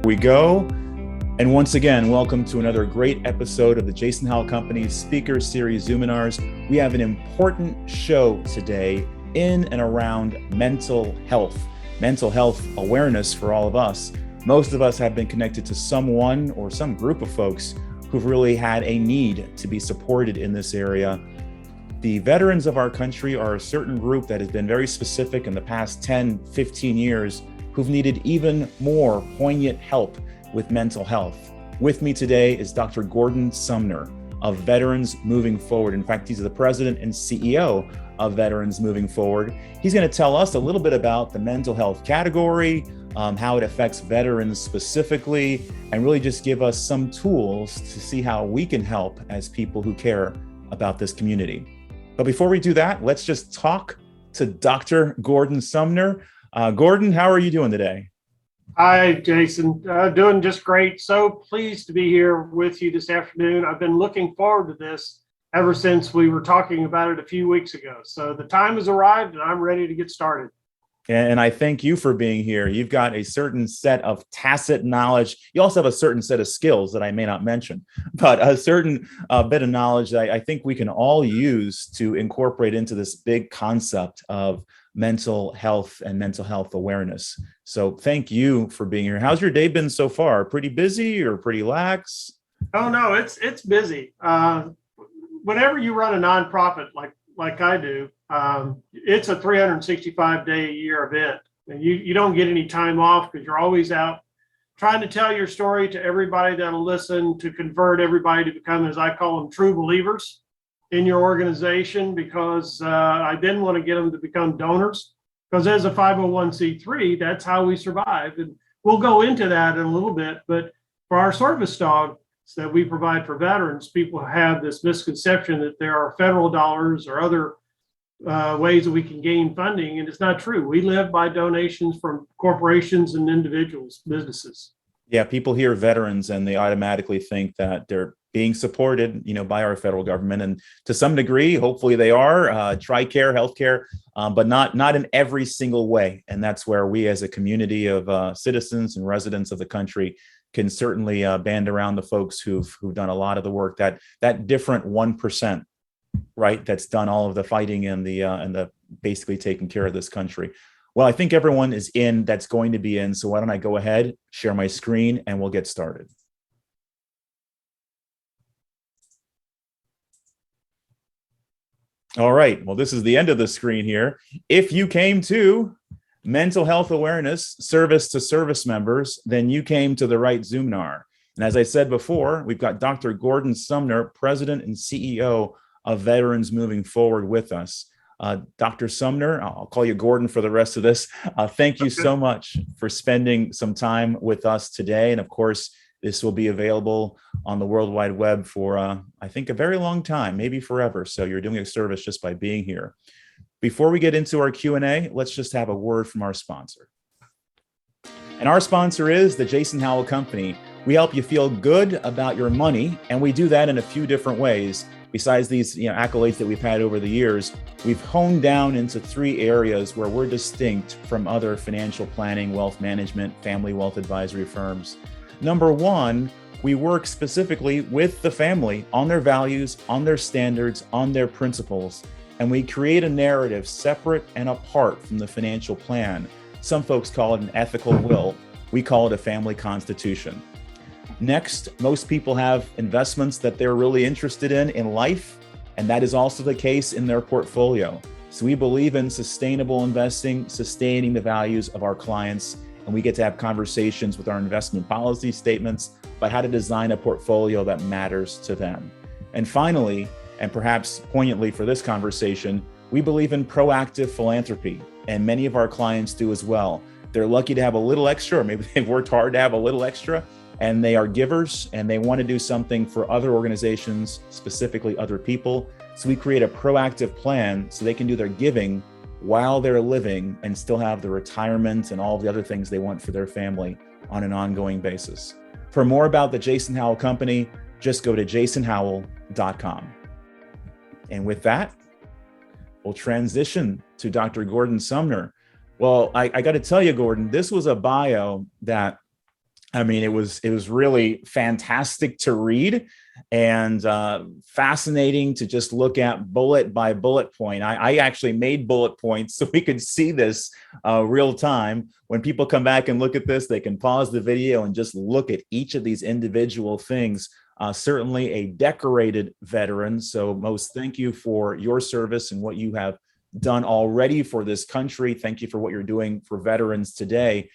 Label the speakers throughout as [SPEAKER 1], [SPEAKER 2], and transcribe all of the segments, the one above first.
[SPEAKER 1] We go. And once again, welcome to another great episode of the Jason Howell Company's Speaker Series Zoominars. We have an important show today in and around mental health awareness for all of us. Most of us have been connected to someone or some group of folks who've really had a need to be supported in this area. The veterans of our country are a certain group that has been very specific in the past 10, 15 years who've needed even more poignant help with mental health. With me today is Dr. Gordon Sumner of Veterans Moving Forward. In fact, he's the president and CEO of Veterans Moving Forward. He's going to tell us a little bit about the mental health category, how it affects veterans specifically, and really just give us some tools to see how we can help as people who care about this community. But before we do that, let's just talk to Dr. Gordon Sumner. Gordon, how are you doing today?
[SPEAKER 2] Hi, Jason. Doing just great. So pleased to be here with you this afternoon. I've been looking forward to this ever since we were talking about it a few weeks ago. So the time has arrived and I'm ready to get started.
[SPEAKER 1] And I thank you for being here. You've got a certain set of tacit knowledge. You also have a certain set of skills that I may not mention, but a certain bit of knowledge that I think we can all use to incorporate into this big concept of mental health and mental health awareness. So thank you for being here. How's your day been so far? Pretty busy or pretty lax?
[SPEAKER 2] Oh, no, it's busy. Whenever you run a nonprofit like I do, it's a 365-day a year event. And you don't get any time off because you're always out trying to tell your story to everybody that'll listen, to convert everybody to become, as I call them, true believers in your organization, because I then want to get them to become donors, because as a 501c3, that's how we survive. And we'll go into that in a little bit. But for our service dogs that we provide for veterans, people have this misconception that there are federal dollars or other ways that we can gain funding. And it's not true. We live by donations from corporations and individuals, businesses.
[SPEAKER 1] Yeah, people hear veterans and they automatically think that they're being supported, by our federal government, and to some degree, hopefully they are. TRICARE, healthcare, but not in every single way. And that's where we, as a community of citizens and residents of the country, can certainly band around the folks who've done a lot of the work. That different 1%, right? That's done all of the fighting and the basically taking care of this country. Well, I think everyone is in that's going to be in. So why don't I go ahead, share my screen, and we'll get started. All right. Well, this is the end of the screen here. If you came to mental health awareness service to service members, then you came to the right Zoomnar. And as I said before, we've got Dr. Gordon Sumner, President and CEO of Veterans Moving Forward with us. Dr. Sumner, I'll call you Gordon for the rest of this. Thank you so much for spending some time with us today. And of course, this will be available on the World Wide Web for, I think, a very long time, maybe forever. So you're doing a service just by being here. Before we get into our Q&A, let's just have a word from our sponsor. And our sponsor is the Jason Howell Company. We help you feel good about your money, and we do that in a few different ways. Besides these accolades that we've had over the years, we've honed down into 3 areas where we're distinct from other financial planning, wealth management, family wealth advisory firms. Number 1, we work specifically with the family on their values, on their standards, on their principles, and we create a narrative separate and apart from the financial plan. Some folks call it an ethical will. We call it a family constitution. Next, most people have investments that they're really interested in life, and that is also the case in their portfolio. So we believe in sustainable investing, sustaining the values of our clients, and we get to have conversations with our investment policy statements about how to design a portfolio that matters to them. And finally, and perhaps poignantly for this conversation, we believe in proactive philanthropy, and many of our clients do as well. They're lucky to have a little extra, or maybe they've worked hard to have a little extra, and they are givers and they want to do something for other organizations, specifically other people. So we create a proactive plan so they can do their giving while they're living and still have the retirement and all the other things they want for their family on an ongoing basis. For more about the Jason Howell Company, just go to jasonhowell.com. And with that, we'll transition to Dr. Gordon Sumner. Well, I got to tell you, Gordon, this was a bio that I mean, it was really fantastic to read, and fascinating to just look at bullet by bullet point. I actually made bullet points so we could see this real time. When people come back and look at this, they can pause the video and just look at each of these individual things. Certainly a decorated veteran. So most thank you for your service and what you have done already for this country. Thank you for what you're doing for veterans today.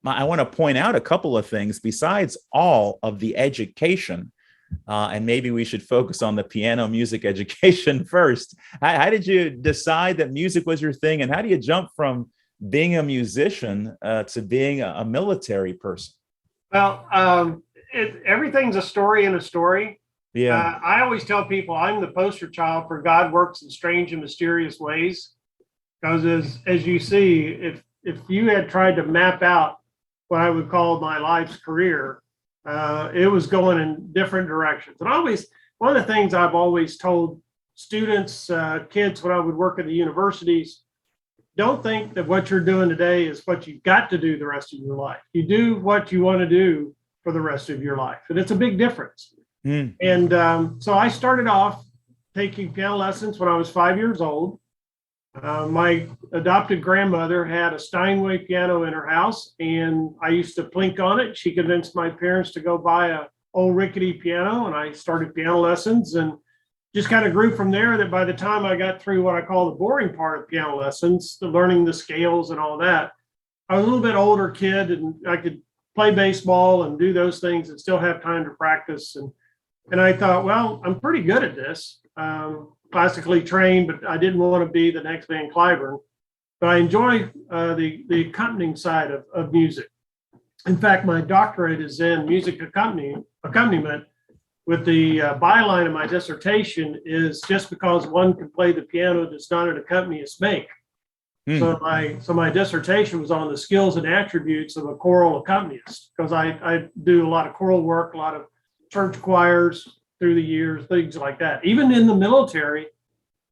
[SPEAKER 1] I want to point out a couple of things besides all of the education, and maybe we should focus on the piano music education first. How did you decide that music was your thing, and how do you jump from being a musician to being a military person?
[SPEAKER 2] Well, everything's a story in a story.
[SPEAKER 1] Yeah.
[SPEAKER 2] I always tell people I'm the poster child for God works in strange and mysterious ways. Because as you see, if you had tried to map out what I would call my life's career, it was going in different directions. And one of the things I've always told students, kids when I would work at the universities, don't think that what you're doing today is what you've got to do the rest of your life. You do what you want to do for the rest of your life. And it's a big difference. And so I started off taking piano lessons when I was 5 years old. My adopted grandmother had a Steinway piano in her house, and I used to plink on it. She convinced my parents to go buy a old rickety piano, and I started piano lessons and just kind of grew from there. That by the time I got through what I call the boring part of piano lessons, the learning the scales and all that, I was a little bit older kid, and I could play baseball and do those things and still have time to practice. And I thought, well, I'm pretty good at this. Classically trained, but I didn't want to be the next Van Cliburn. But I enjoy the accompanying side of music. In fact, my doctorate is in music accompaniment, with the byline of my dissertation is just because one can play the piano does not an accompanist make. So my dissertation was on the skills and attributes of a choral accompanist, because I do a lot of choral work, a lot of church choirs through the years, things like that. Even in the military,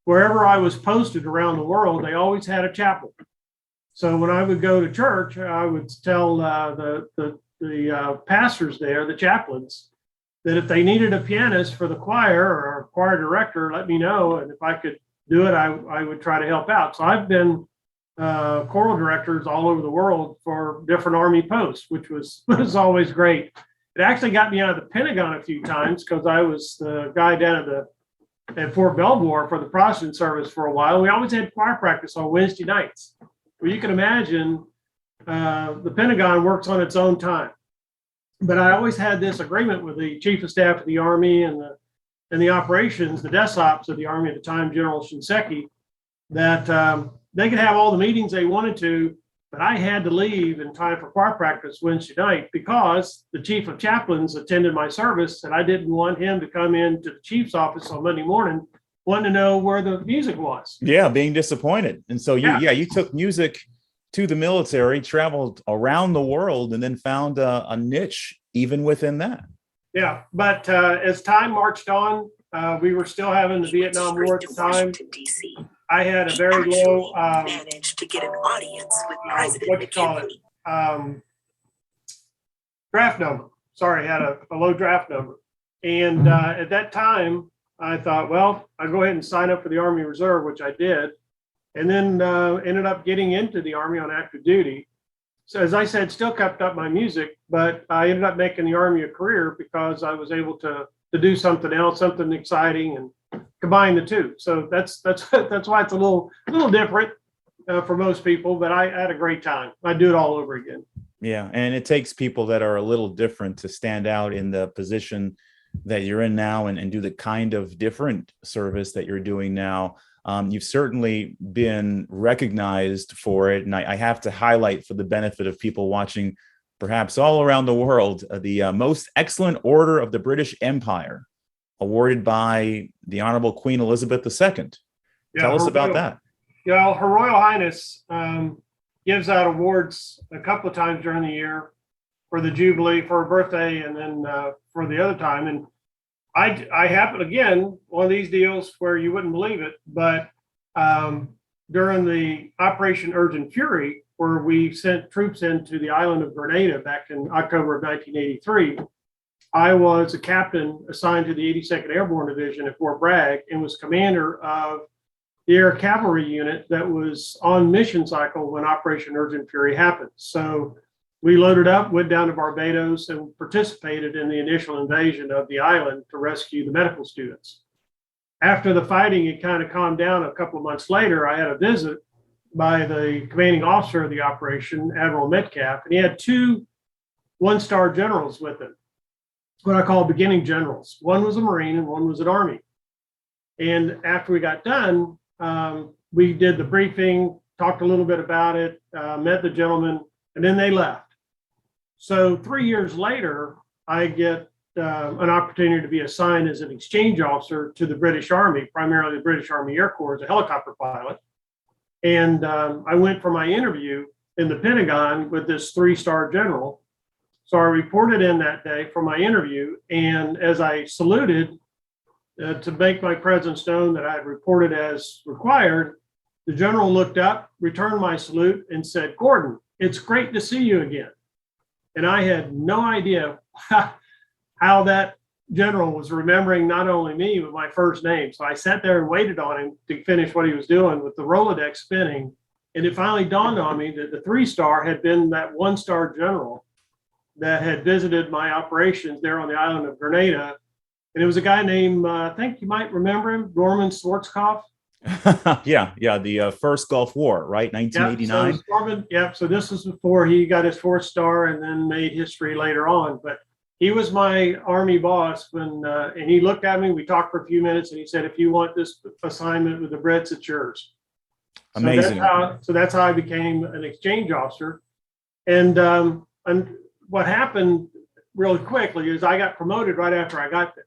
[SPEAKER 2] wherever I was posted around the world, they always had a chaplain. So when I would go to church, I would tell the pastors there, the chaplains, that if they needed a pianist for the choir or a choir director, let me know. And if I could do it, I would try to help out. So I've been choral directors all over the world for different Army posts, which was always great. It actually got me out of the Pentagon a few times, because I was the guy down at Fort Belvoir for the Protestant service for a while. We always had choir practice on Wednesday nights. Well, you can imagine the Pentagon works on its own time. But I always had this agreement with the Chief of Staff of the Army and the operations, the desk ops of the Army at the time, General Shinseki, that they could have all the meetings they wanted to, but I had to leave in time for choir practice Wednesday night, because the chief of chaplains attended my service, and I didn't want him to come into the chief's office on Monday morning wanting to know where the music was.
[SPEAKER 1] Yeah, being disappointed. And so you took music to the military, traveled around the world, and then found a niche even within that.
[SPEAKER 2] Yeah, but as time marched on, we were still having the Vietnam War at the time. I had a very low
[SPEAKER 3] managed to get an audience with President McKinley.
[SPEAKER 2] Draft number. Sorry, I had a low draft number. And at that time, I thought, well, I'll go ahead and sign up for the Army Reserve, which I did, and then ended up getting into the Army on active duty. So as I said, still kept up my music, but I ended up making the Army a career because I was able to do something else, something exciting, and combine the two. So that's why it's a little different for most people, but I had a great time. I'd do it all over again.
[SPEAKER 1] Yeah, and it takes people that are a little different to stand out in the position that you're in now and do the kind of different service that you're doing now. You've certainly been recognized for it. And I have to highlight, for the benefit of people watching perhaps all around the world, the Most Excellent Order of the British Empire, awarded by the Honorable Queen Elizabeth II. Tell us about that.
[SPEAKER 2] Yeah, Her Royal Highness gives out awards a couple of times during the year for the Jubilee, for her birthday, and then for the other time. And I happen, again, one of these deals where you wouldn't believe it, but during the Operation Urgent Fury, where we sent troops into the island of Grenada back in October of 1983, I was a captain assigned to the 82nd Airborne Division at Fort Bragg and was commander of the air cavalry unit that was on mission cycle when Operation Urgent Fury happened. So we loaded up, went down to Barbados, and participated in the initial invasion of the island to rescue the medical students. After the fighting had kind of calmed down a couple of months later, I had a visit by the commanding officer of the operation, Admiral Metcalf, and he had two one-star generals with him, what I call beginning generals. One was a Marine and one was an Army. And after we got done, we did the briefing, talked a little bit about it, met the gentleman, and then they left. So 3 years later, I get an opportunity to be assigned as an exchange officer to the British Army, primarily the British Army Air Corps, as a helicopter pilot. And I went for my interview in the Pentagon with this three-star general. So I reported in that day for my interview. And as I saluted to make my presence known that I had reported as required, the general looked up, returned my salute, and said, "Gordon, it's great to see you again." And I had no idea how that general was remembering not only me, but my first name. So I sat there and waited on him to finish what he was doing with the Rolodex spinning. And it finally dawned on me that the three-star had been that one-star general that had visited my operations there on the island of Grenada. And it was a guy named, I think you might remember him, Norman Schwarzkopf.
[SPEAKER 1] Yeah, the first Gulf War, right? 1989.
[SPEAKER 2] So this was before he got his fourth star and then made history later on. But he was my Army boss when, and he looked at me, we talked for a few minutes, and he said, "If you want this assignment with the Brits, it's yours."
[SPEAKER 1] Amazing.
[SPEAKER 2] So that's how I became an exchange officer. And what happened really quickly is I got promoted right after I got there.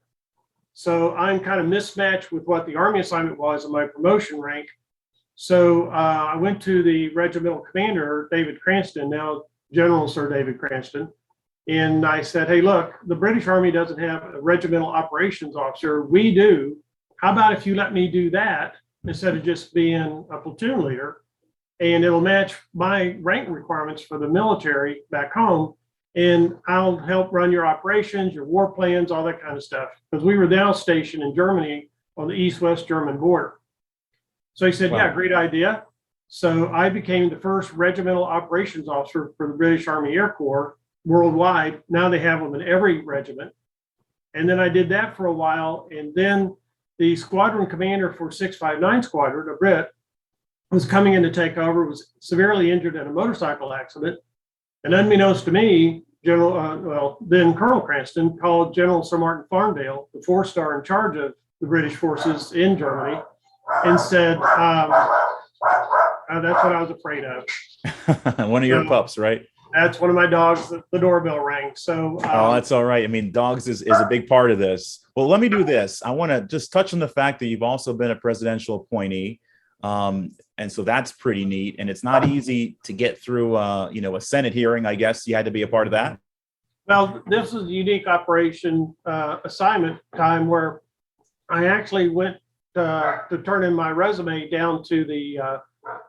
[SPEAKER 2] So I'm kind of mismatched with what the Army assignment was in my promotion rank. So I went to the regimental commander, David Cranston, now General Sir David Cranston. And I said, "Hey, look, the British Army doesn't have a regimental operations officer. We do. How about if you let me do that instead of just being a platoon leader? And it'll match my rank requirements for the military back home. And I'll help run your operations, your war plans, all that kind of stuff." Because we were now stationed in Germany on the east-west German border. So he said, "Wow. Yeah, great idea." So I became the first regimental operations officer for the British Army Air Corps worldwide. Now they have them in every regiment. And then I did that for a while. And then the squadron commander for 659 Squadron, a Brit, was coming in to take over, was severely injured in a motorcycle accident. And unbeknownst to me, then Colonel Cranston called General Sir Martin Farndale, the four-star in charge of the British forces in Germany, and said, "That's what I was afraid of."
[SPEAKER 1] One of your pups, right?
[SPEAKER 2] That's one of my dogs. The doorbell rang. So
[SPEAKER 1] that's all right. I mean, dogs is a big part of this. Well, let me do this. I want to just touch on the fact that you've also been a presidential appointee. And so that's pretty neat. And it's not easy to get through, a Senate hearing. I guess you had to be a part of that.
[SPEAKER 2] Well, this is a unique operation assignment time where I actually went to turn in my resume down to the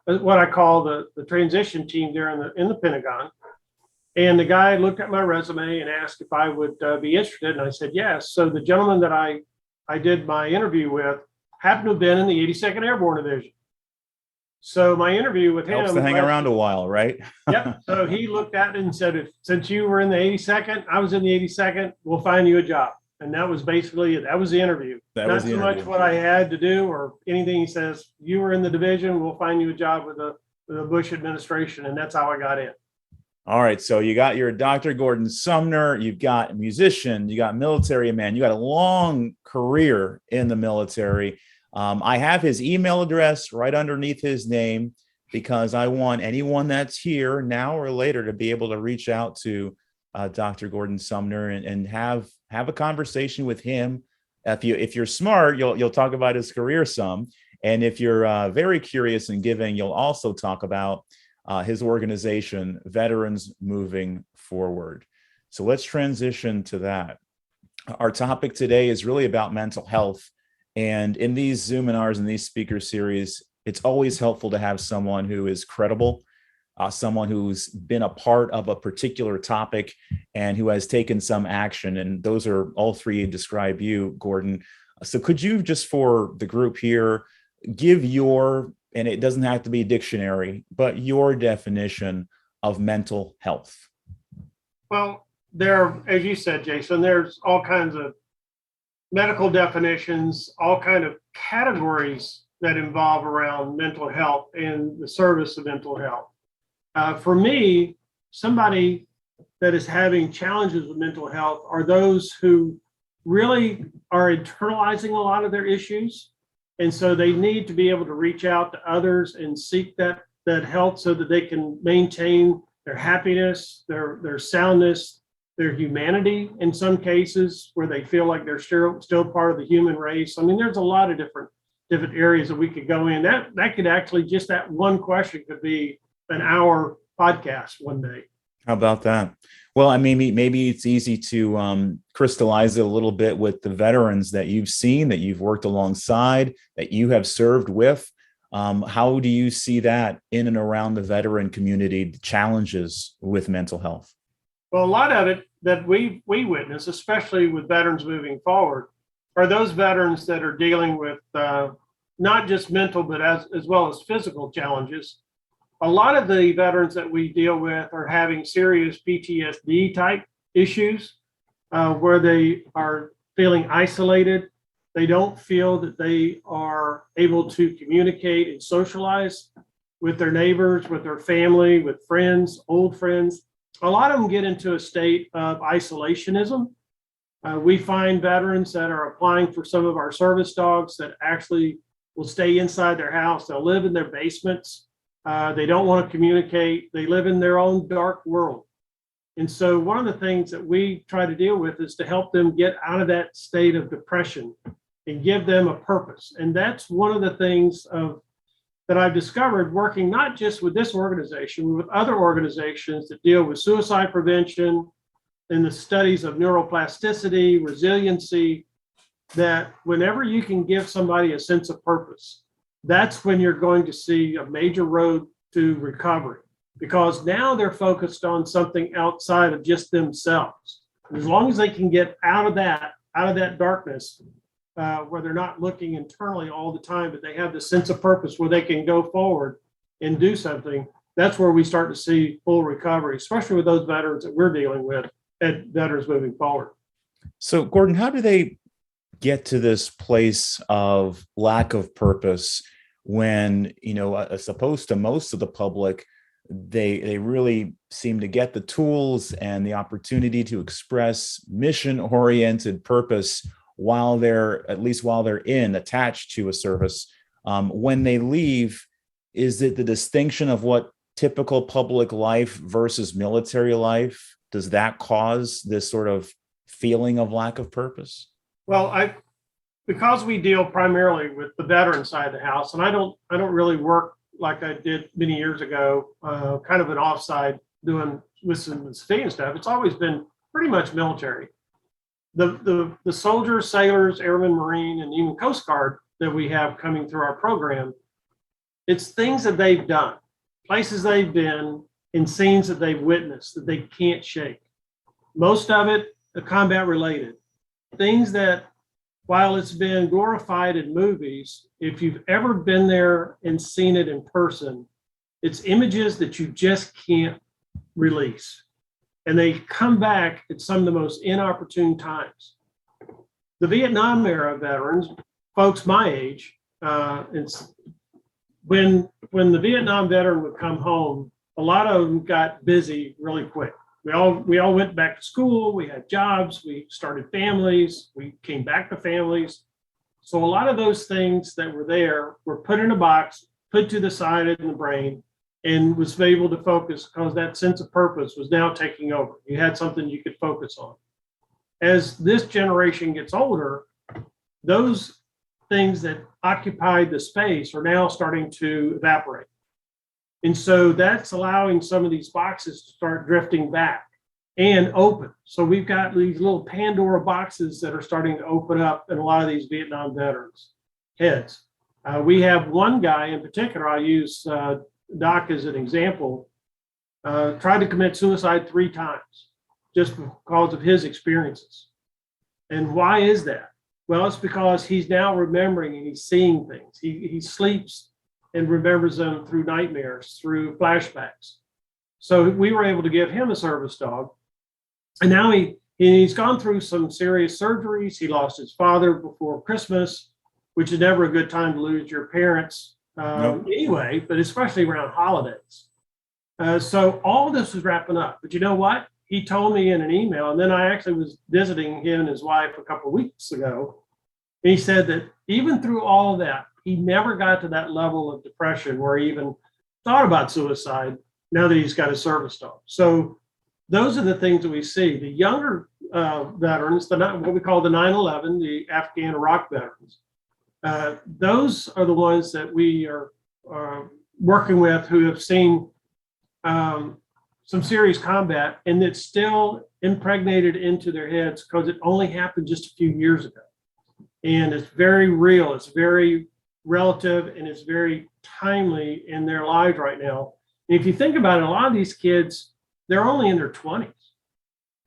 [SPEAKER 2] what I call the transition team there in the Pentagon. And the guy looked at my resume and asked if I would be interested. And I said, yes. So the gentleman that I did my interview with happened to have been in the 82nd Airborne Division. So my interview with him
[SPEAKER 1] helps to hang around a while, right?
[SPEAKER 2] Yep. So he looked at it and said, "Since you were in the 82nd, I was in the 82nd, we'll find you a job." And that was basically it. That was the interview. Not so much what I had to do or anything. He says, "You were in the division, we'll find you a job with the Bush administration." And that's how I got in.
[SPEAKER 1] All right. So you got your Dr. Gordon Sumner, you've got a musician, you got military man, you got a long career in the military. I have his email address right underneath his name because I want anyone that's here now or later to be able to reach out to Dr. Gordon Sumner and have a conversation with him. If you're smart, you'll talk about his career some, and if you're very curious and giving, you'll also talk about his organization, Veterans Moving Forward. So let's transition to that. Our topic today is really about mental health. And in these Zoominars and these speaker series, it's always helpful to have someone who is credible, someone who's been a part of a particular topic and who has taken some action. And those are all three describe you, Gordon. So could you, just for the group here, give your, and it doesn't have to be dictionary, but your definition of mental health?
[SPEAKER 2] Well, there, as you said, Jason, there's all kinds of medical definitions, all kind of categories that involve around mental health and the service of mental health. For me, somebody that is having challenges with mental health are those who really are internalizing a lot of their issues. And so they need to be able to reach out to others and seek that help so that they can maintain their happiness, their soundness, their humanity in some cases where they feel like they're still part of the human race. I mean, there's a lot of different areas that we could go in. That could actually, just that one question could be an hour podcast one day.
[SPEAKER 1] How about that? Well, I mean, maybe it's easy to crystallize it a little bit with the veterans that you've seen, that you've worked alongside, that you have served with. How do you see that in and around the veteran community, the challenges with mental health?
[SPEAKER 2] Well, a lot of it that we witness, especially with veterans moving forward, are those veterans that are dealing with not just mental, but as well as physical challenges. A lot of the veterans that we deal with are having serious PTSD type issues where they are feeling isolated. They don't feel that they are able to communicate and socialize with their neighbors, with their family, with friends, old friends. A lot of them get into a state of isolationism. We find veterans that are applying for some of our service dogs that actually will stay inside their house. They'll live in their basements. They don't want to communicate. They live in their own dark world. And so one of the things that we try to deal with is to help them get out of that state of depression and give them a purpose. And that's one of the things that I've discovered working not just with this organization, but with other organizations that deal with suicide prevention and the studies of neuroplasticity, resiliency, that whenever you can give somebody a sense of purpose, that's when you're going to see a major road to recovery, because now they're focused on something outside of just themselves. And as long as they can get out of that darkness, where they're not looking internally all the time, but they have the sense of purpose where they can go forward and do something, that's where we start to see full recovery, especially with those veterans that we're dealing with and veterans moving forward.
[SPEAKER 1] So, Gordon, how do they get to this place of lack of purpose when, as opposed to most of the public, they really seem to get the tools and the opportunity to express mission-oriented purpose while they're attached to a service? When they leave, is it the distinction of what typical public life versus military life? Does that cause this sort of feeling of lack of purpose?
[SPEAKER 2] Well, because we deal primarily with the veteran side of the house, and I don't really work like I did many years ago, kind of an offside doing with some civilian stuff. It's always been pretty much military. The soldiers, sailors, airmen, Marine, and even Coast Guard that we have coming through our program, it's things that they've done, places they've been, and scenes that they've witnessed that they can't shake. Most of it combat related. Things that, while it's been glorified in movies, if you've ever been there and seen it in person, it's images that you just can't release. And they come back at some of the most inopportune times. The Vietnam era veterans, folks my age, it's when the Vietnam veteran would come home, a lot of them got busy really quick. We all went back to school, we had jobs, we started families, we came back to families. So a lot of those things that were there were put in a box, put to the side in the brain, and was able to focus because that sense of purpose was now taking over. You had something you could focus on. As this generation gets older, those things that occupied the space are now starting to evaporate. And so that's allowing some of these boxes to start drifting back and open. So we've got these little Pandora boxes that are starting to open up in a lot of these Vietnam veterans' heads. We have one guy in particular, I'll use Doc as an example, tried to commit suicide 3 times just because of his experiences. And why is that? Well, it's because he's now remembering and he's seeing things. He sleeps and remembers them through nightmares, through flashbacks. So we were able to give him a service dog. And now he's gone through some serious surgeries. He lost his father before Christmas, which is never a good time to lose your parents anyway, but especially around holidays. So all this is wrapping up. But you know what? He told me in an email, and then I actually was visiting him and his wife a couple of weeks ago. And he said that even through all of that, he never got to that level of depression where he even thought about suicide now that he's got a service dog. So those are the things that we see. The younger veterans, what we call the 9/11, the Afghan Iraq veterans, those are the ones that we are working with who have seen some serious combat, and it's still impregnated into their heads because it only happened just a few years ago. And it's very real, it's very relative, and it's very timely in their lives right now. And if you think about it, a lot of these kids, they're only in their 20s.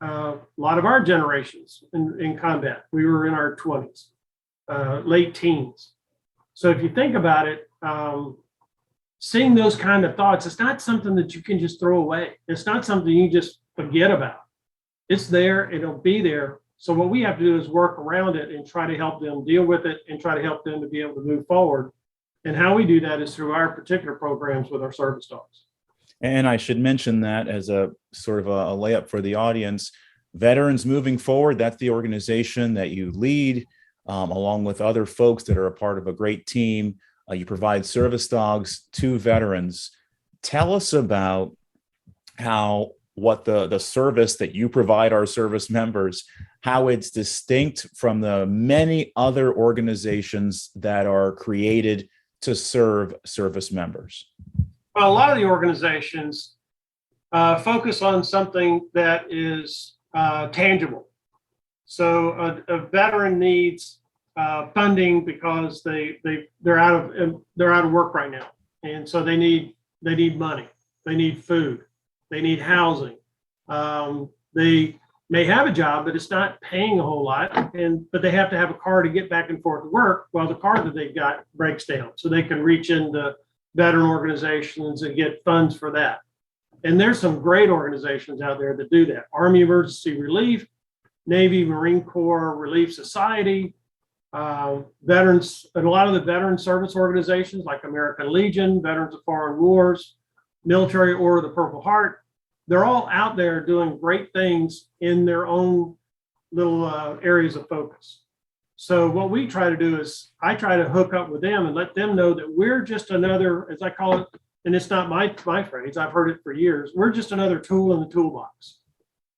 [SPEAKER 2] A lot of our generations in combat, we were in our 20s, late teens. So if you think about it, seeing those kind of thoughts, it's not something that you can just throw away. It's not something you just forget about. It's there, it'll be there. So what we have to do is work around it and try to help them deal with it and try to help them to be able to move forward. And how we do that is through our particular programs with our service dogs.
[SPEAKER 1] And I should mention that as a sort of a layup for the audience, Veterans Moving Forward, that's the organization that you lead, along with other folks that are a part of a great team. You provide service dogs to veterans. Tell us about what the service that you provide our service members, how it's distinct from the many other organizations that are created to serve service members.
[SPEAKER 2] Well, a lot of the organizations focus on something that is tangible. So a veteran needs funding because they're out of work right now, and so they need money, they need food, they need housing. They may have a job, but it's not paying a whole lot, but they have to have a car to get back and forth to work. Well, the car that they've got breaks down, so they can reach into veteran organizations and get funds for that. And there's some great organizations out there that do that: Army Emergency Relief, Navy Marine Corps Relief Society, veterans, and a lot of the veteran service organizations like American Legion, Veterans of Foreign Wars, Military Order of the Purple Heart. They're all out there doing great things in their own little areas of focus. So what we try to do is I try to hook up with them and let them know that we're just another, as I call it, and it's not my phrase, I've heard it for years, we're just another tool in the toolbox.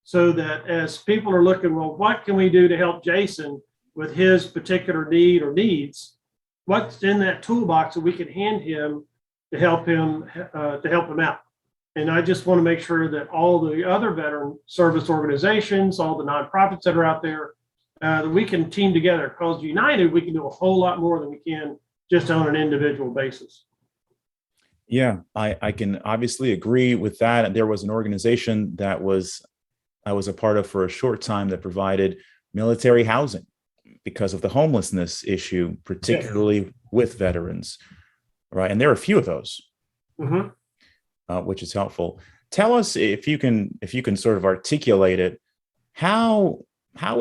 [SPEAKER 2] So that as people are looking, well, what can we do to help Jason with his particular need or needs? What's in that toolbox that we can hand him to help him out? And I just want to make sure that all the other veteran service organizations, all the nonprofits that are out there, that we can team together, because united, we can do a whole lot more than we can just on an individual basis.
[SPEAKER 1] Yeah, I can obviously agree with that. There was an organization that I was a part of for a short time that provided military housing because of the homelessness issue, particularly with veterans, right? And there are a few of those, which is helpful. Tell us, if you can sort of articulate it, how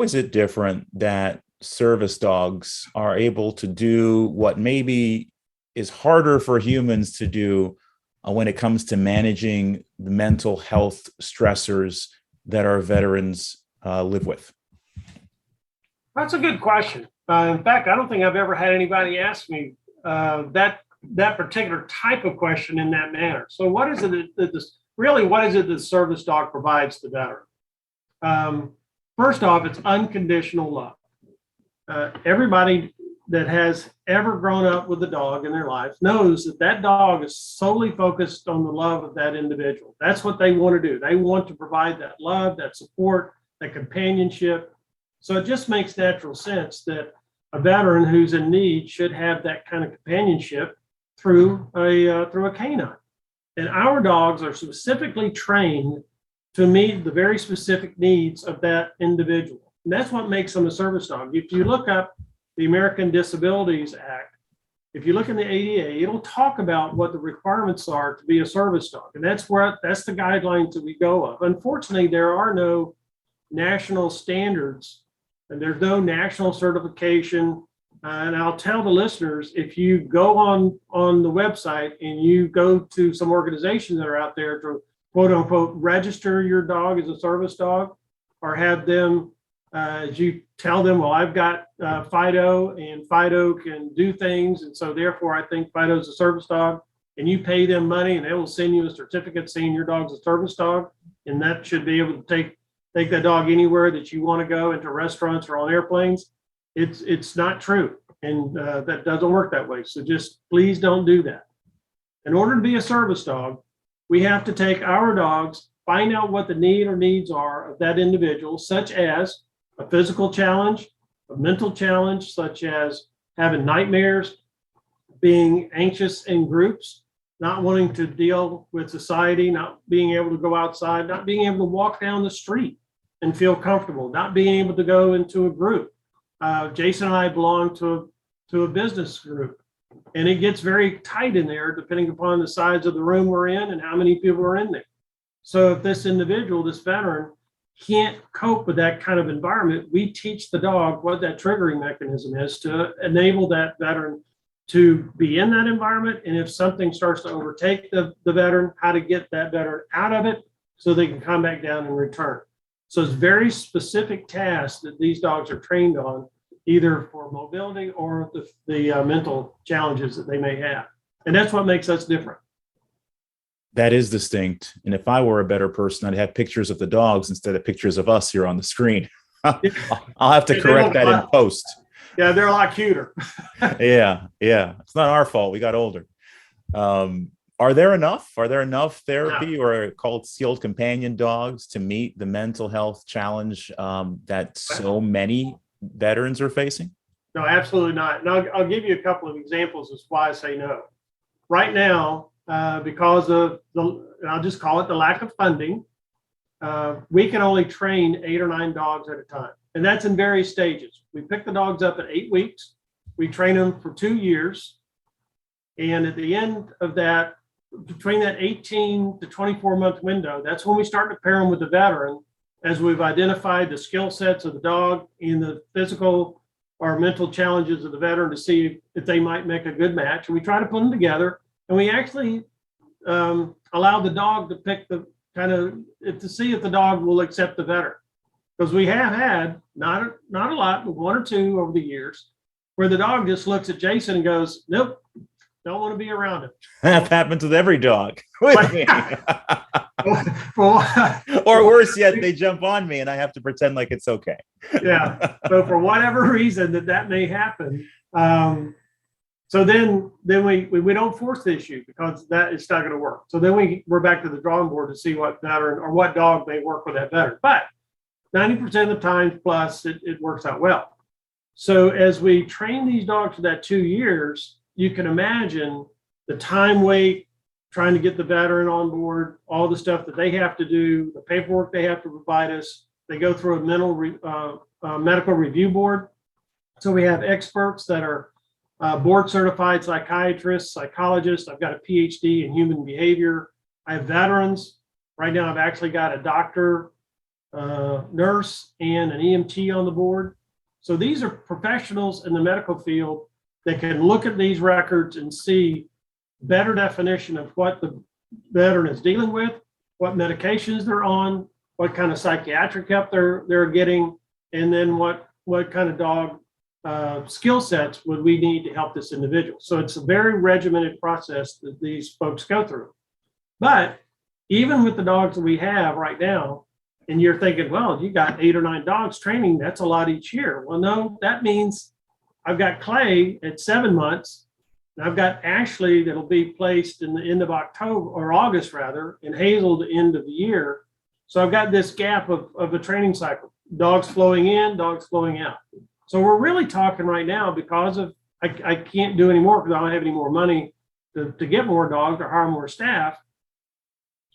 [SPEAKER 1] is it different that service dogs are able to do what maybe is harder for humans to do when it comes to managing the mental health stressors that our veterans live with?
[SPEAKER 2] That's a good question. In fact, I don't think I've ever had anybody ask me that particular type of question in that manner. So what is it what is it that the service dog provides the veteran? First off, it's unconditional love. Everybody that has ever grown up with a dog in their life knows that dog is solely focused on the love of that individual. That's what they want to do. They want to provide that love, that support, that companionship. So it just makes natural sense that a veteran who's in need should have that kind of companionship through a canine. And our dogs are specifically trained to meet the very specific needs of that individual. And that's what makes them a service dog. If you look up the American Disabilities Act, if you look in the ADA, it'll talk about what the requirements are to be a service dog. And that's the guidelines that we go of. Unfortunately, there are no national standards and there's no national certification. And I'll tell the listeners, if you go on the website and you go to some organizations that are out there to quote unquote register your dog as a service dog, or have them, as you tell them, well, I've got Fido and Fido can do things, and so therefore I think Fido's a service dog, and you pay them money and they will send you a certificate saying your dog's a service dog, and that should be able to take that dog anywhere that you want to go, into restaurants or on airplanes. It's not true, and that doesn't work that way. So just please don't do that. In order to be a service dog, we have to take our dogs, find out what the need or needs are of that individual, such as a physical challenge, a mental challenge, such as having nightmares, being anxious in groups, not wanting to deal with society, not being able to go outside, not being able to walk down the street and feel comfortable, not being able to go into a group. Jason and I belong to a business group, and it gets very tight in there depending upon the size of the room we're in and how many people are in there. So if this individual, this veteran, can't cope with that kind of environment, we teach the dog what that triggering mechanism is to enable that veteran to be in that environment. And if something starts to overtake the veteran, how to get that veteran out of it so they can come back down and return. So it's very specific tasks that these dogs are trained on, either for mobility or the mental challenges that they may have. And that's what makes us different.
[SPEAKER 1] That is distinct. And if I were a better person, I'd have pictures of the dogs instead of pictures of us here on the screen. I'll have to correct that in post.
[SPEAKER 2] Yeah, they're a lot cuter.
[SPEAKER 1] Yeah. It's not our fault. We got older. Are there enough therapy or skilled companion dogs to meet the mental health challenge that so many veterans are facing?
[SPEAKER 2] No, absolutely not. And I'll give you a couple of examples as why I say no. Right now, because of I'll just call it the lack of funding, we can only train 8 or 9 dogs at a time. And that's in various stages. We pick the dogs up at 8 weeks. We train them for 2 years. And at the end of that, between that 18 to 24 month window, that's when we start to pair them with the veteran, as we've identified the skill sets of the dog and the physical or mental challenges of the veteran to see if they might make a good match. And we try to put them together. And we actually allow the dog to pick to see if the dog will accept the veteran. Because we have had, not a lot, but 1 or 2 over the years, where the dog just looks at Jason and goes, nope, don't want to be around him.
[SPEAKER 1] That happens with every dog. Or
[SPEAKER 2] Or
[SPEAKER 1] worse yet, they jump on me and I have to pretend like it's okay.
[SPEAKER 2] Yeah. So for whatever reason that may happen. So then we don't force the issue, because that is not going to work. So then we're back to the drawing board to see what veteran or what dog may work with that veteran. But 90% of the time plus it works out well. So as we train these dogs for that 2 years, you can imagine the time wait, trying to get the veteran on board, all the stuff that they have to do, the paperwork they have to provide us. They go through a medical review board. So we have experts that are board certified psychiatrists, psychologists. I've got a PhD in human behavior. I have veterans. Right now, I've actually got a doctor, nurse, and an EMT on the board. So these are professionals in the medical field that can look at these records and see better definition of what the veteran is dealing with, what medications they're on, what kind of psychiatric help they're getting, and then what kind of dog skill sets would we need to help this individual. So it's a very regimented process that these folks go through. But even with the dogs that we have right now, and you're thinking, well, you got 8 or 9 dogs training, that's a lot each year. Well, no, that means I've got Clay at 7 months, and I've got Ashley that'll be placed in the end of October, or August rather, and Hazel the end of the year. So I've got this gap of a training cycle, dogs flowing in, dogs flowing out. So we're really talking right now because of I can't do any more because I don't have any more money to get more dogs or hire more staff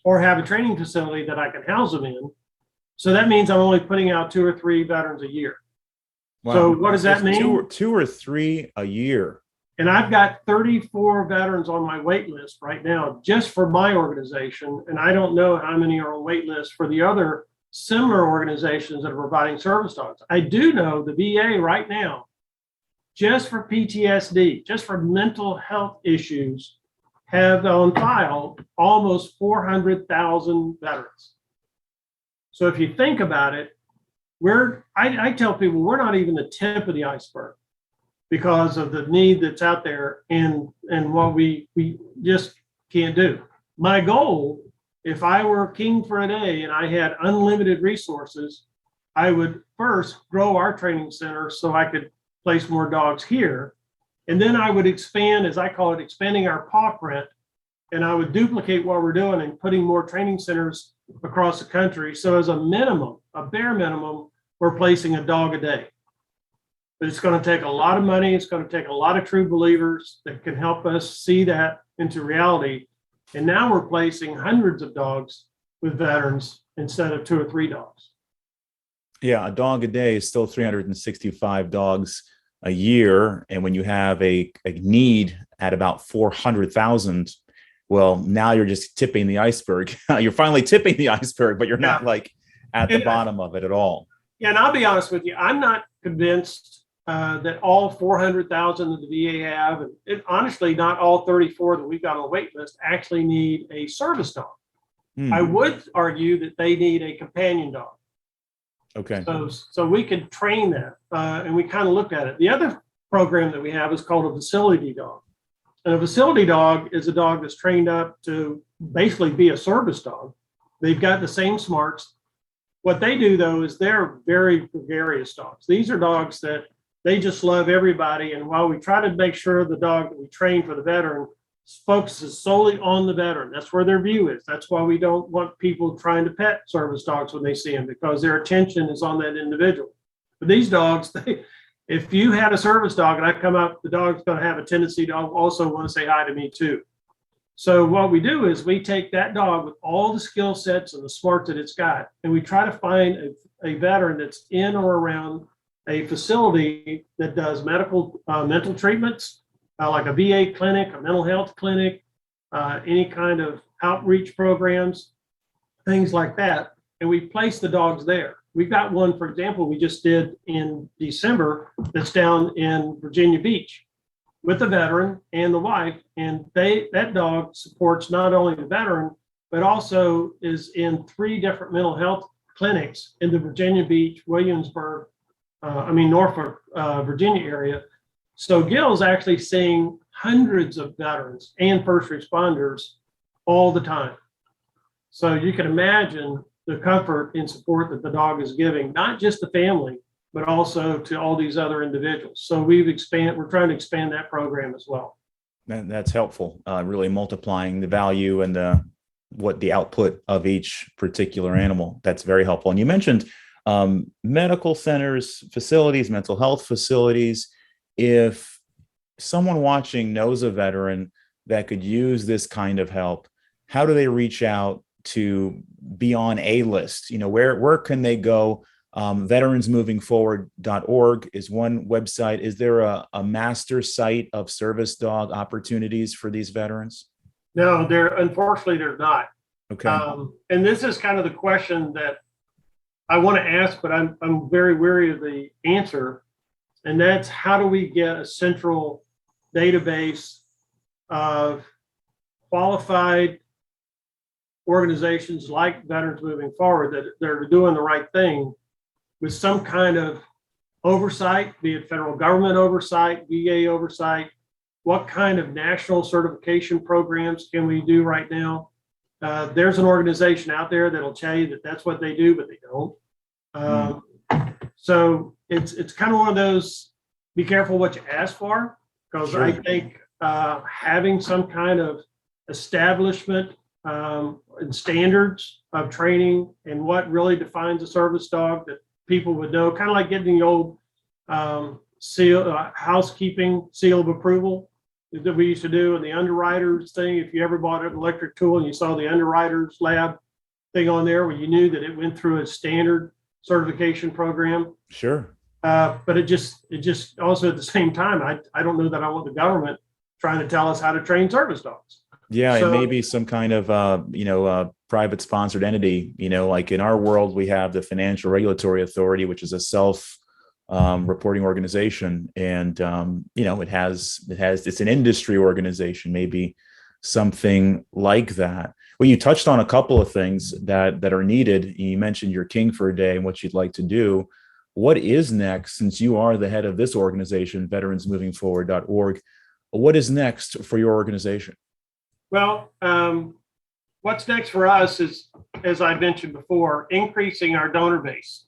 [SPEAKER 2] or have a training facility that I can house them in. So that means I'm only putting out 2 or 3 veterans a year.
[SPEAKER 1] Wow.
[SPEAKER 2] So what does that mean?
[SPEAKER 1] Two or three a year.
[SPEAKER 2] And I've got 34 veterans on my wait list right now, just for my organization. And I don't know how many are on wait list for the other similar organizations that are providing service dogs. I do know the VA right now, just for PTSD, just for mental health issues, have on file almost 400,000 veterans. So if you think about it, I tell people we're not even the tip of the iceberg because of the need that's out there and what we just can't do. My goal, if I were king for a day and I had unlimited resources, I would first grow our training center so I could place more dogs here. And then I would expand, as I call it, expanding our paw print. And I would duplicate what we're doing and putting more training centers across the country. So as a minimum, a bare minimum, we're placing a dog a day. But it's going to take a lot of money. It's going to take a lot of true believers that can help us see that into reality. And now we're placing hundreds of dogs with veterans instead of 2 or 3 dogs.
[SPEAKER 1] Yeah, a dog a day is still 365 dogs a year. And when you have a need at about 400,000, well, now you're just tipping the iceberg. You're finally tipping the iceberg, but you're not like at the bottom of it at all.
[SPEAKER 2] Yeah, and I'll be honest with you, I'm not convinced that all 400,000 that the VA have, and honestly, not all 34 that we've got on the wait list actually need a service dog. I would argue that they need a companion dog.
[SPEAKER 1] Okay.
[SPEAKER 2] So we could train that, and we kind of looked at it. The other program that we have is called a facility dog. And a facility dog is a dog that's trained up to basically be a service dog. They've got the same smarts. What they do, though, is they're very gregarious dogs. These are dogs that they just love everybody. And while we try to make sure the dog that we train for the veteran focuses solely on the veteran, that's where their view is. That's why we don't want people trying to pet service dogs when they see them, because their attention is on that individual. But these dogs, if you had a service dog and I come up, the dog's going to have a tendency to also want to say hi to me too. So what we do is we take that dog with all the skill sets and the smarts that it's got, and we try to find a veteran that's in or around a facility that does mental treatments, like a VA clinic, a mental health clinic, any kind of outreach programs, things like that. And we place the dogs there. We've got one, for example, we just did in December that's down in Virginia Beach with the veteran and the wife. And that dog supports not only the veteran, but also is in 3 different mental health clinics in the Virginia Beach, Williamsburg, Norfolk, Virginia area. So Gil's actually seeing hundreds of veterans and first responders all the time. So you can imagine the comfort and support that the dog is giving, not just the family, but also to all these other individuals. So we're trying to expand that program as well.
[SPEAKER 1] That's helpful, really multiplying the value and what the output of each particular animal. That's very helpful. And you mentioned medical centers, facilities, mental health facilities. If someone watching knows a veteran that could use this kind of help, how do they reach out to be on a list? Where can they go? Veteransmovingforward.org is one website. Is there a master site of service dog opportunities for these veterans?
[SPEAKER 2] No, unfortunately, there's not.
[SPEAKER 1] Okay.
[SPEAKER 2] And this is kind of the question that I want to ask, but I'm very weary of the answer. And that's, how do we get a central database of qualified organizations like Veterans Moving Forward that they're doing the right thing with some kind of oversight, be it federal government oversight, VA oversight? What kind of national certification programs can we do right now? There's an organization out there that'll tell you that that's what they do, but they don't. So it's kind of one of those, be careful what you ask for, because
[SPEAKER 1] Sure.
[SPEAKER 2] I think having some kind of establishment and standards of training and what really defines a service dog that people would know, kind of like getting the old housekeeping seal of approval that we used to do, and the underwriters thing. If you ever bought an electric tool and you saw the underwriters lab thing on there, where you knew that it went through a standard certification program.
[SPEAKER 1] Sure.
[SPEAKER 2] But it just also at the same time, I don't know that I want the government trying to tell us how to train service dogs.
[SPEAKER 1] Yeah,
[SPEAKER 2] So,
[SPEAKER 1] it may be some kind of private sponsored entity. Like in our world, we have the Financial Regulatory Authority, which is a self reporting organization, and it's an industry organization, maybe something like that. Well, you touched on a couple of things that are needed. You mentioned your king for a day and what you'd like to do. What is next, since you are the head of this organization, veteransmovingforward.org? What is next for your organization?
[SPEAKER 2] Well, what's next for us is, as I mentioned before, increasing our donor base.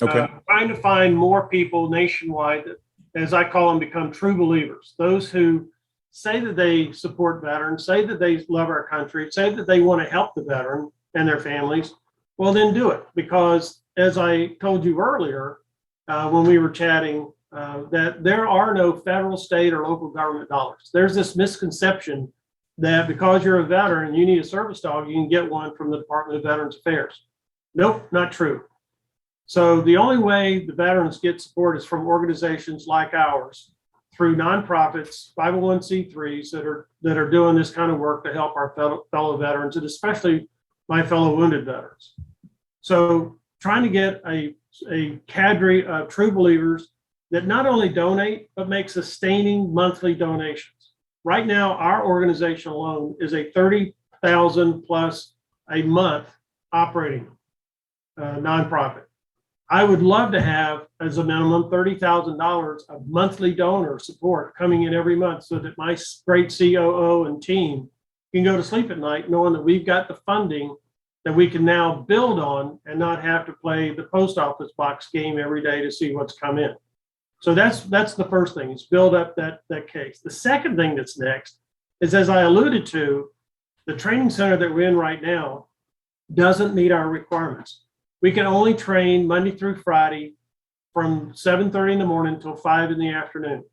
[SPEAKER 1] Okay.
[SPEAKER 2] Trying to find more people nationwide that, as I call them, become true believers. Those who say that they support veterans, say that they love our country, say that they want to help the veteran and their families. Well, then do it. Because as I told you earlier, when we were chatting, that there are no federal, state, or local government dollars. There's this misconception that because you're a veteran and you need a service dog, you can get one from the Department of Veterans Affairs. Nope, not true. So the only way the veterans get support is from organizations like ours, through nonprofits, 501c3s that are doing this kind of work to help our fellow veterans, and especially my fellow wounded veterans. So trying to get a cadre of true believers that not only donate, but make sustaining monthly donations. Right now, our organization alone is a $30,000 plus a month operating nonprofit. I would love to have, as a minimum, $30,000 of monthly donor support coming in every month, so that my great COO and team can go to sleep at night knowing that we've got the funding that we can now build on and not have to play the post office box game every day to see what's come in. So that's the first thing, is build up that case. The second thing that's next is, as I alluded to, the training center that we're in right now doesn't meet our requirements. We can only train Monday through Friday from 7:30 in the morning until 5 in the afternoon.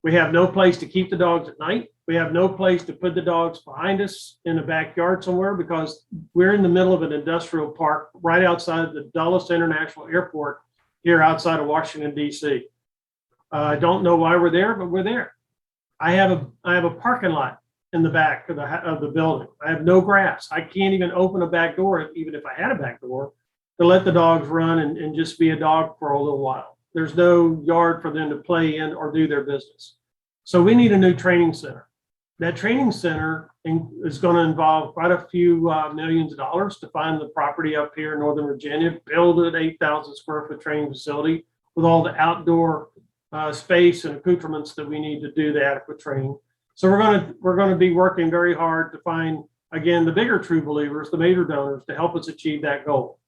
[SPEAKER 2] We have no place to keep the dogs at night. We have no place to put the dogs behind us in the backyard somewhere, because we're in the middle of an industrial park right outside the Dulles International Airport here outside of Washington, D.C. I don't know why we're there, but we're there. I have a parking lot in the back of the building. I have no grass. I can't even open a back door, even if I had a back door, to let the dogs run and just be a dog for a little while. There's no yard for them to play in or do their business. So we need a new training center. That training center is going to involve quite a few millions of dollars to find the property up here in Northern Virginia, build an 8,000 square foot training facility with all the outdoor space and accoutrements that we need to do the adequate training. So we're going to be working very hard to find, again, the bigger true believers, the major donors, to help us achieve that goal.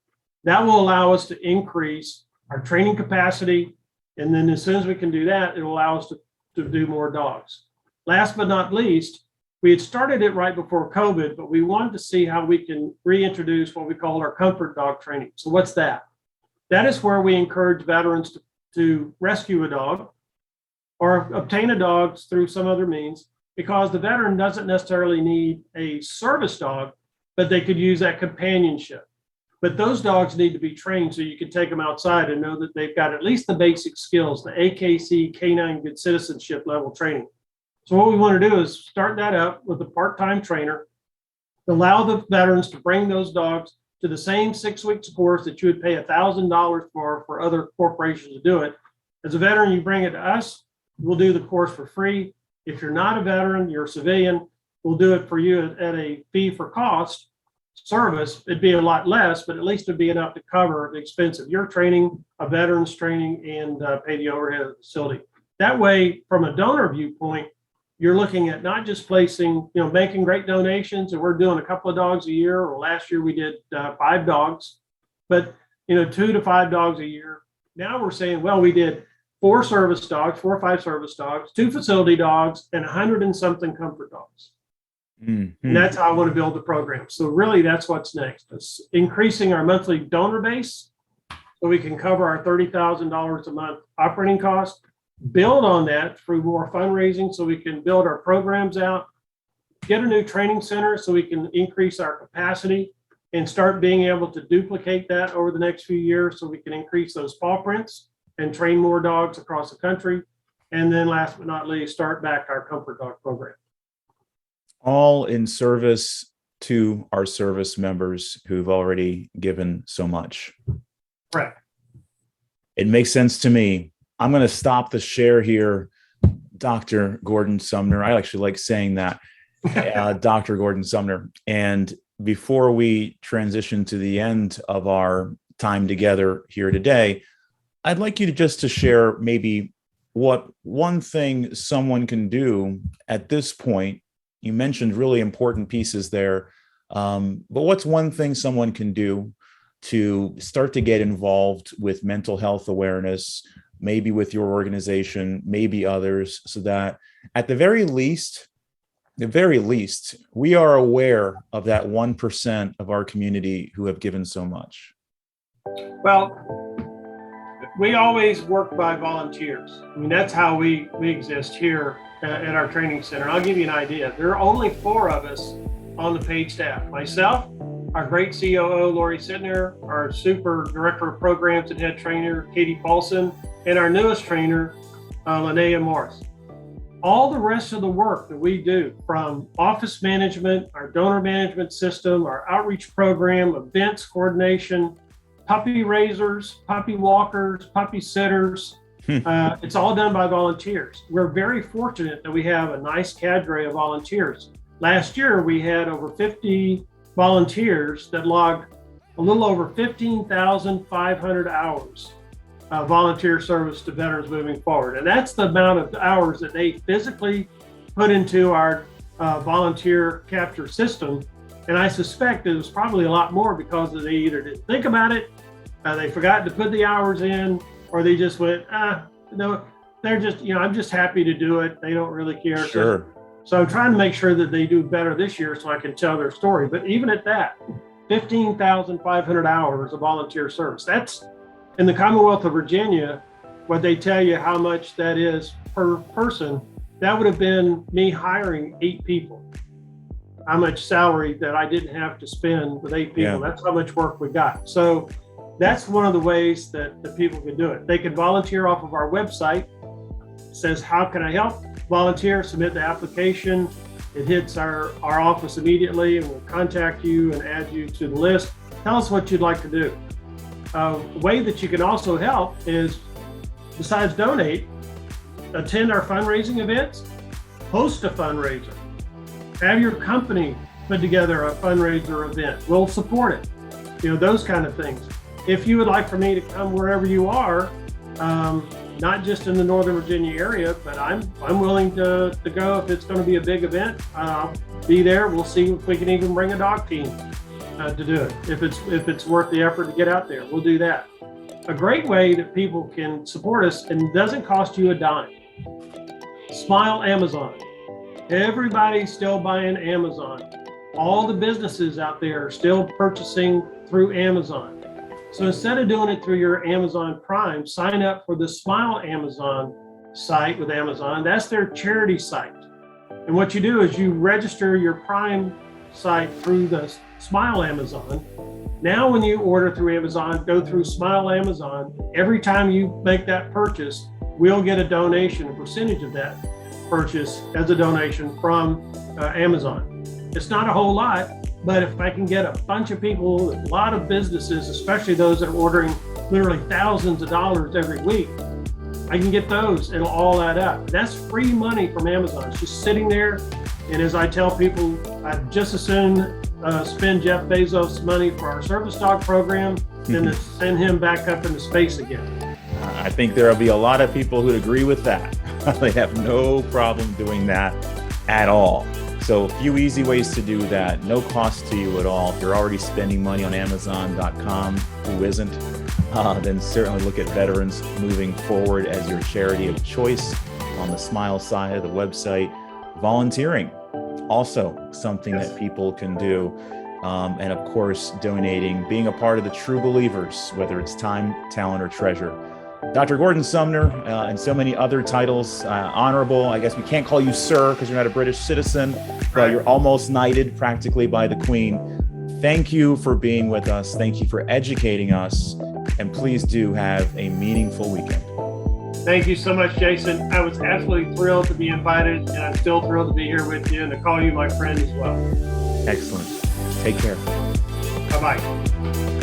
[SPEAKER 2] That will allow us to increase our training capacity. And then as soon as we can do that, it will allow us to do more dogs. Last but not least, we had started it right before COVID, but we wanted to see how we can reintroduce what we call our comfort dog training. So what's that? That is where we encourage veterans to rescue a dog or obtain a dog through some other means, because the veteran doesn't necessarily need a service dog, but they could use that companionship. But those dogs need to be trained so you can take them outside and know that they've got at least the basic skills, the AKC Canine Good Citizenship level training. So what we want to do is start that up with a part-time trainer, allow the veterans to bring those dogs to the same 6 weeks course that you would pay $1,000 for other corporations to do it. As a veteran, you bring it to us, we'll do the course for free. If you're not a veteran, you're a civilian, we'll do it for you at a fee for cost service. It'd be a lot less, but at least it'd be enough to cover the expense of your training, a veteran's training, and pay the overhead of the facility. That way, from a donor viewpoint, you're looking at not just placing, making great donations, and we're doing a couple of dogs a year, or last year we did 5 dogs, but 2 to 5 dogs a year. Now we're saying, well, we did 4 service dogs, 4 or 5 service dogs, 2 facility dogs, and 100 and something comfort dogs. Mm-hmm. And that's how I want to build the program. So really, that's what's next. It's increasing our monthly donor base so we can cover our $30,000 a month operating cost, build on that through more fundraising so we can build our programs out, get a new training center so we can increase our capacity and start being able to duplicate that over the next few years so we can increase those paw prints and train more dogs across the country. And then last but not least, start back our comfort dog program.
[SPEAKER 1] All in service to our service members who've already given so much.
[SPEAKER 2] Correct.
[SPEAKER 1] It makes sense to me. I'm going to stop the share here. Dr. Gordon Sumner. I actually like saying that. Dr. Gordon Sumner. And before we transition to the end of our time together here today, I'd like you to share maybe what one thing someone can do at this point. You mentioned really important pieces there, but what's one thing someone can do to start to get involved with mental health awareness, maybe with your organization, maybe others, so that at the very least, we are aware of that 1% of our community who have given so much?
[SPEAKER 2] Well, we always work by volunteers. I mean, that's how we exist here at our training center. I'll give you an idea. There are only 4 of us on the paid staff. Myself, our great COO, Lori Sittner, our super director of programs and head trainer, Katie Paulson, and our newest trainer, Linnea Morris. All the rest of the work that we do, from office management, our donor management system, our outreach program, events coordination, puppy raisers, puppy walkers, puppy sitters, it's all done by volunteers. We're very fortunate that we have a nice cadre of volunteers. Last year, we had over 50 volunteers that logged a little over 15,500 hours of volunteer service to veterans moving forward. And that's the amount of hours that they physically put into our volunteer capture system. And I suspect it was probably a lot more because they either didn't think about it, they forgot to put the hours in, or they just went, no, they're just, I'm just happy to do it. They don't really care.
[SPEAKER 1] Sure.
[SPEAKER 2] So I'm trying to make sure that they do better this year so I can tell their story. But even at that, 15,500 hours of volunteer service. That's in the Commonwealth of Virginia, what they tell you how much that is per person. That would have been me hiring 8 people. How much salary that I didn't have to spend with 8 people. Yeah. That's how much work we got. So that's one of the ways that the people can do it. They can volunteer off of our website. It says, how can I help? Volunteer, submit the application. It hits our office immediately, and we'll contact you and add you to the list. Tell us what you'd like to do. A way that you can also help is, besides donate, attend our fundraising events, host a fundraiser, have your company put together a fundraiser event. We'll support it. Those kind of things. If you would like for me to come wherever you are, not just in the Northern Virginia area, but I'm willing to go if it's going to be a big event. I'll be there. We'll see if we can even bring a dog team to do it. If it's worth the effort to get out there, we'll do that. A great way that people can support us, and it doesn't cost you a dime. Smile Amazon. Everybody's still buying Amazon. All the businesses out there are still purchasing through Amazon. So instead of doing it through your Amazon Prime, sign up for the Smile Amazon site with Amazon. That's their charity site. And what you do is you register your Prime site through the Smile Amazon. Now, when you order through Amazon, go through Smile Amazon. Every time you make that purchase, we'll get a donation, a percentage of that purchase as a donation from Amazon. It's not a whole lot, but if I can get a bunch of people, a lot of businesses, especially those that are ordering literally thousands of dollars every week, I can get those. It'll all add up. That's free money from Amazon. It's just sitting there. And as I tell people, I'd just as soon spend Jeff Bezos' money for our service dog program than to send him back up into space again.
[SPEAKER 1] I think there'll be a lot of people who'd agree with that. They have no problem doing that at all. So a few easy ways to do that. No cost to you at all. If you're already spending money on Amazon.com, who isn't? Then certainly look at Veterans Moving Forward as your charity of choice on the Smile side of the website. Volunteering, also something that people can do. and of course, donating, being a part of the true believers, whether it's time, talent, or treasure. Dr. Gordon Sumner and so many other titles, honorable. I guess we can't call you sir because you're not a British citizen, but you're almost knighted practically by the Queen. Thank you for being with us. Thank you for educating us. And please do have a meaningful weekend.
[SPEAKER 2] Thank you so much, Jason. I was absolutely thrilled to be invited, and I'm still thrilled to be here with you and to call you my friend as well.
[SPEAKER 1] Excellent. Take care.
[SPEAKER 2] Bye-bye.